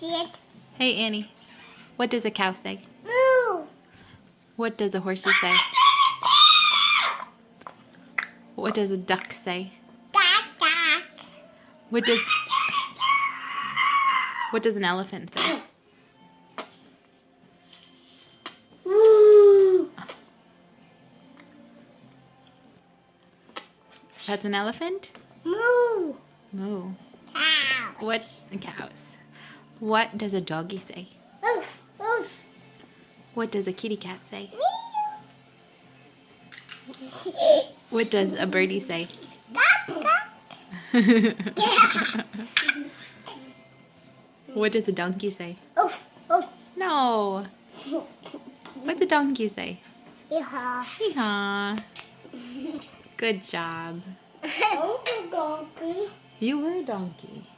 see it. Hey Annie, what does a cow say? Moo. What does a horsey say? What does a duck say? Duck, duck. What does an elephant say? Moo. That's an elephant? Moo. Moo. Cow. What cows? What does a doggy say? Oof, oof. What does a kitty cat say? Meow. What does a birdie say? Duck, duck. What does a donkey say? Oof, oof. No. What's a donkey say? Yeehaw. Hee-haw. Good job. I'm a donkey. You were a donkey.